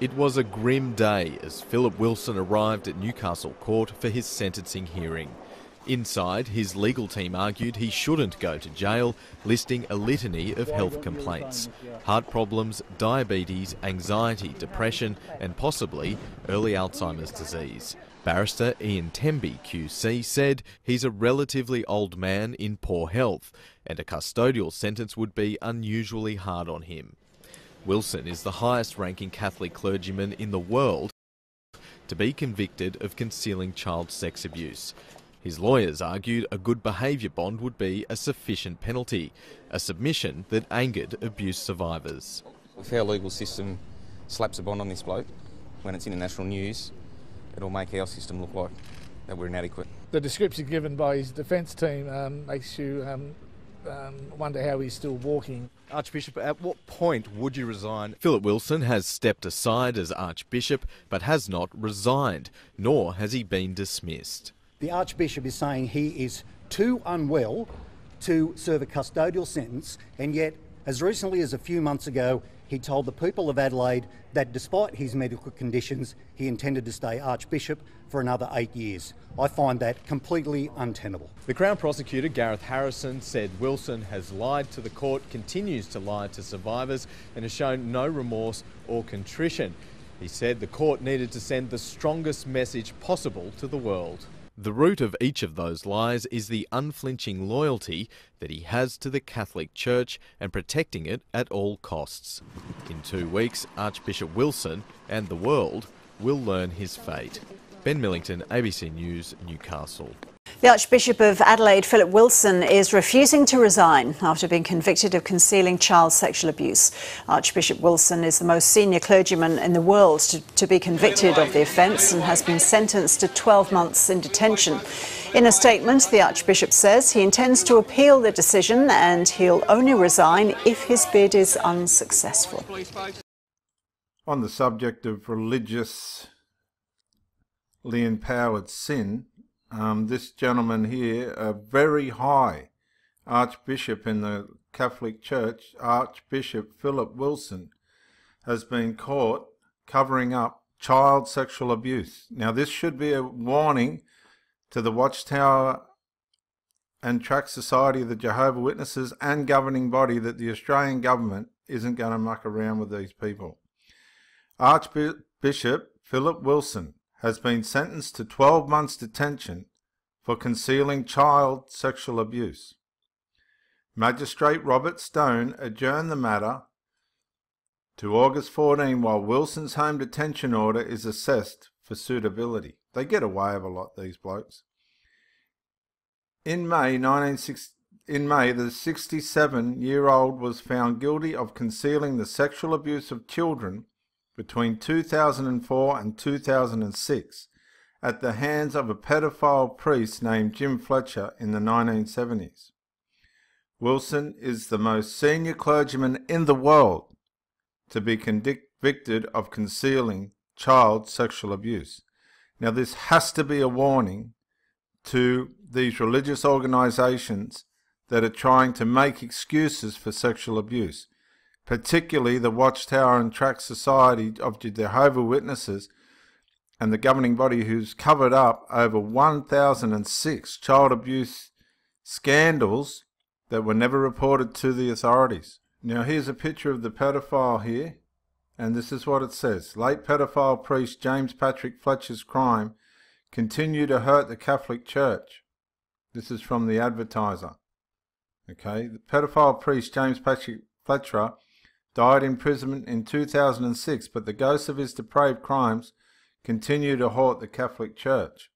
It was a grim day as Philip Wilson arrived at Newcastle Court for his sentencing hearing. Inside, his legal team argued he shouldn't go to jail, listing a litany of health complaints: heart problems, diabetes, anxiety, depression and possibly early Alzheimer's disease. Barrister Ian Temby QC said he's a relatively old man in poor health and a custodial sentence would be unusually hard on him. Wilson is the highest-ranking Catholic clergyman in the world to be convicted of concealing child sex abuse. His lawyers argued a good behaviour bond would be a sufficient penalty, a submission that angered abuse survivors. If our legal system slaps a bond on this bloke when it's international news, it'll make our system look like that we're inadequate. The description given by his defence team makes you wonder how he's still walking. Archbishop, at what point would you resign? Philip Wilson has stepped aside as Archbishop but has not resigned, nor has he been dismissed. The Archbishop is saying he is too unwell to serve a custodial sentence, and yet as recently as a few months ago he told the people of Adelaide that despite his medical conditions he intended to stay Archbishop for another 8 years. I find that completely untenable. The Crown Prosecutor Gareth Harrison said Wilson has lied to the court, continues to lie to survivors and has shown no remorse or contrition. He said the court needed to send the strongest message possible to the world. The root of each of those lies is the unflinching loyalty that he has to the Catholic Church and protecting it at all costs. In 2 weeks, Archbishop Wilson and the world will learn his fate. Ben Millington, ABC News, Newcastle. The Archbishop of Adelaide, Philip Wilson, is refusing to resign after being convicted of concealing child sexual abuse. Archbishop Wilson is the most senior clergyman in the world to be convicted of the offence and has been sentenced to 12 months in detention. In a statement, the Archbishop says he intends to appeal the decision and he'll only resign if his bid is unsuccessful. On the subject of religiously empowered sin, this gentleman here, a very high Archbishop in the Catholic Church, Archbishop Philip Wilson, has been caught covering up child sexual abuse. Now this should be a warning to the Watchtower and Tract Society of the Jehovah Witnesses and governing body that the Australian government isn't going to muck around with these people. Archbishop Philip Wilson has been sentenced to 12 months detention for concealing child sexual abuse. Magistrate Robert Stone adjourned the matter to August 14 while Wilson's home detention order is assessed for suitability. They get away with a lot, these blokes. In May, the 67-year-old was found guilty of concealing the sexual abuse of children between 2004 and 2006 at the hands of a pedophile priest named Jim Fletcher in the 1970s. Wilson is the most senior clergyman in the world to be convicted of concealing child sexual abuse. Now this has to be a warning to these religious organisations that are trying to make excuses for sexual abuse, particularly the Watchtower and Tract Society of Jehovah Witnesses and the governing body, who's covered up over 1,006 child abuse scandals that were never reported to the authorities. Now here's a picture of the pedophile here, and this is what it says. Late pedophile priest James Patrick Fletcher's crime continue to hurt the Catholic Church. This is from the Advertiser. Okay, the pedophile priest James Patrick Fletcher died in prison in 2006, but the ghosts of his depraved crimes continue to haunt the Catholic Church.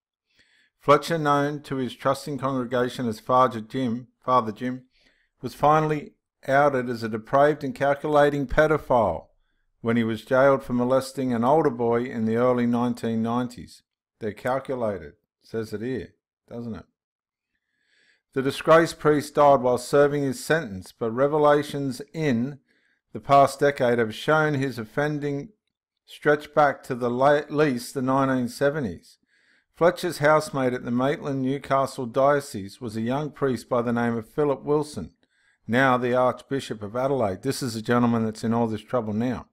Fletcher, known to his trusting congregation as Father Jim, was finally outed as a depraved and calculating pedophile when he was jailed for molesting an older boy in the early 1990s. They're calculated, says it here, doesn't it? The disgraced priest died while serving his sentence, but revelations in the past decade have shown his offending stretched back to the least the 1970s. Fletcher's housemate at the Maitland Newcastle Diocese was a young priest by the name of Philip Wilson, now the Archbishop of Adelaide. This is a gentleman that's in all this trouble now.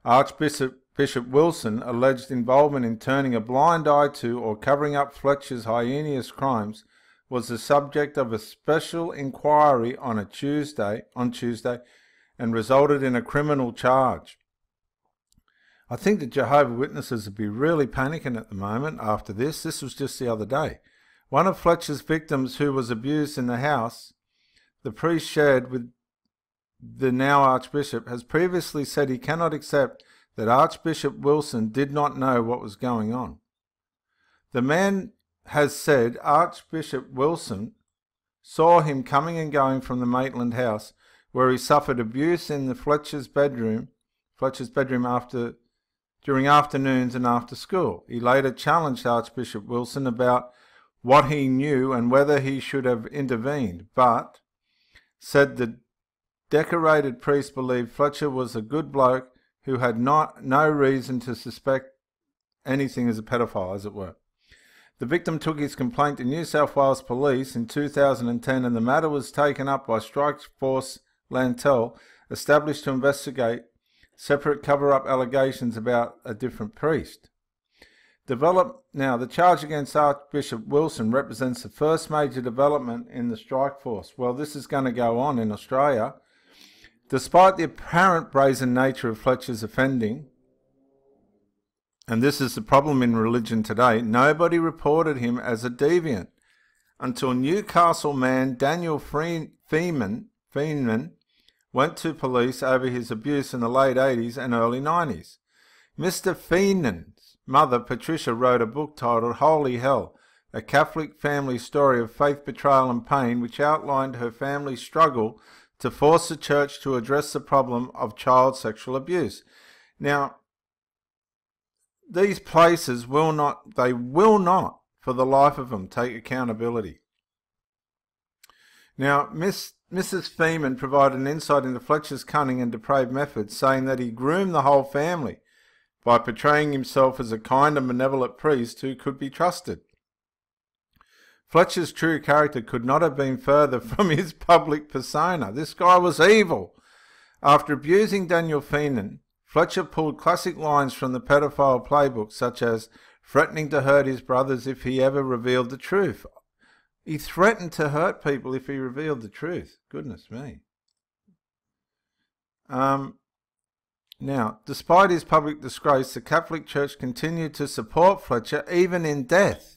Archbishop Bishop Wilson alleged involvement in turning a blind eye to or covering up Fletcher's heinous crimes was the subject of a special inquiry on Tuesday, and resulted in a criminal charge. I think the Jehovah Witnesses would be really panicking at the moment after this. This was just the other day. One of Fletcher's victims who was abused in the house, the priest shared with the now Archbishop, has previously said he cannot accept that Archbishop Wilson did not know what was going on. The man has said Archbishop Wilson saw him coming and going from the Maitland house, where he suffered abuse in the Fletcher's bedroom during afternoons and after school. He later challenged Archbishop Wilson about what he knew and whether he should have intervened, but said the decorated priest believed Fletcher was a good bloke who had no reason to suspect anything as a pedophile, as it were. The victim took his complaint to New South Wales Police in 2010, and the matter was taken up by Strike Force Lantel, established to investigate separate cover-up allegations about a different priest. Now, the charge against Archbishop Wilson represents the first major development in the Strike Force. Well, this is going to go on in Australia. Despite the apparent brazen nature of Fletcher's offending, and this is the problem in religion today, nobody reported him as a deviant until Newcastle man Daniel Feenman went to police over his abuse in the late 80s and early 90s. Mr. Feenan's mother, Patricia, wrote a book titled Holy Hell, a Catholic family story of faith, betrayal and pain, which outlined her family's struggle to force the church to address the problem of child sexual abuse. Now, these places will not, for the life of them, take accountability. Now, Mrs. Feeman provided an insight into Fletcher's cunning and depraved methods, saying that he groomed the whole family by portraying himself as a kind and benevolent priest who could be trusted. Fletcher's true character could not have been further from his public persona. This guy was evil. After abusing Daniel Feenan, Fletcher pulled classic lines from the pedophile playbook, such as threatening to hurt his brothers if he ever revealed the truth. He threatened to hurt people if he revealed the truth. Goodness me. Now, despite his public disgrace, the Catholic Church continued to support Fletcher even in death.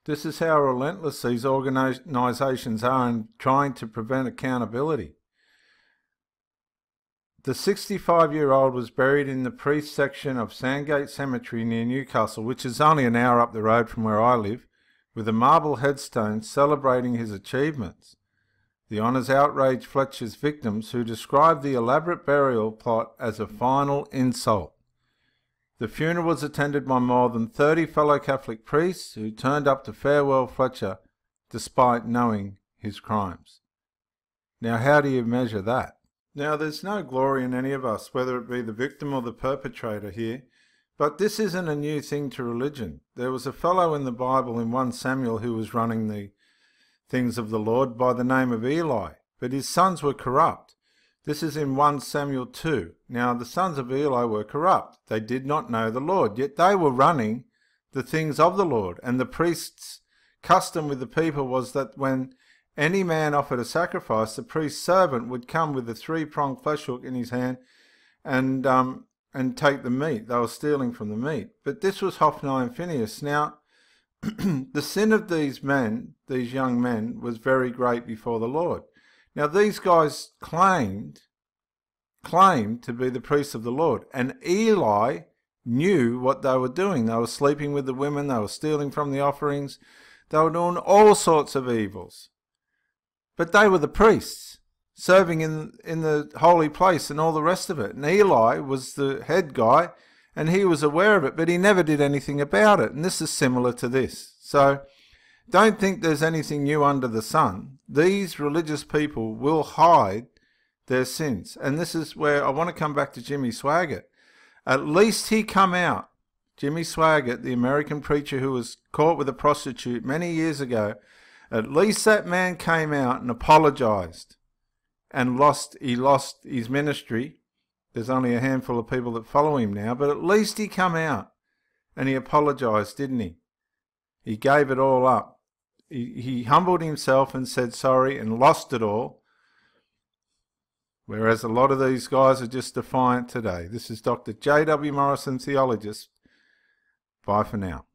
This is how relentless these organisations are in trying to prevent accountability. The 65-year-old was buried in the priest section of Sandgate Cemetery near Newcastle, which is only an hour up the road from where I live, with a marble headstone celebrating his achievements. The honours outraged Fletcher's victims, who described the elaborate burial plot as a final insult. The funeral was attended by more than 30 fellow Catholic priests who turned up to farewell Fletcher despite knowing his crimes. Now, how do you measure that? Now, there's no glory in any of us, whether it be the victim or the perpetrator here, but this isn't a new thing to religion. There was a fellow in the Bible in 1 Samuel who was running the things of the Lord by the name of Eli, but his sons were corrupt. This is in 1 Samuel 2. Now, the sons of Eli were corrupt. They did not know the Lord, yet they were running the things of the Lord. And the priest's custom with the people was that when any man offered a sacrifice, the priest's servant would come with a 3-pronged flesh hook in his hand and take the meat. They were stealing from the meat. But this was Hophni and Phinehas. Now, the sin of these young men, was very great before the Lord. Now, these guys claimed to be the priests of the Lord, and Eli knew what they were doing. They were sleeping with the women, they were stealing from the offerings, they were doing all sorts of evils. But they were the priests, serving in the holy place and all the rest of it. And Eli was the head guy, and he was aware of it, but he never did anything about it. And this is similar to this. So don't think there's anything new under the sun. These religious people will hide their sins. And this is where I want to come back to Jimmy Swaggart. At least he come out. Jimmy Swaggart, the American preacher who was caught with a prostitute many years ago, at least that man came out and apologised, and he lost his ministry. there's only a handful of people that follow him now, but at least he come out and he apologised, didn't he? He gave it all up. He humbled himself and said sorry and lost it all. Whereas a lot of these guys are just defiant today. This is Dr. J.W. Morrison, theologist. Bye for now.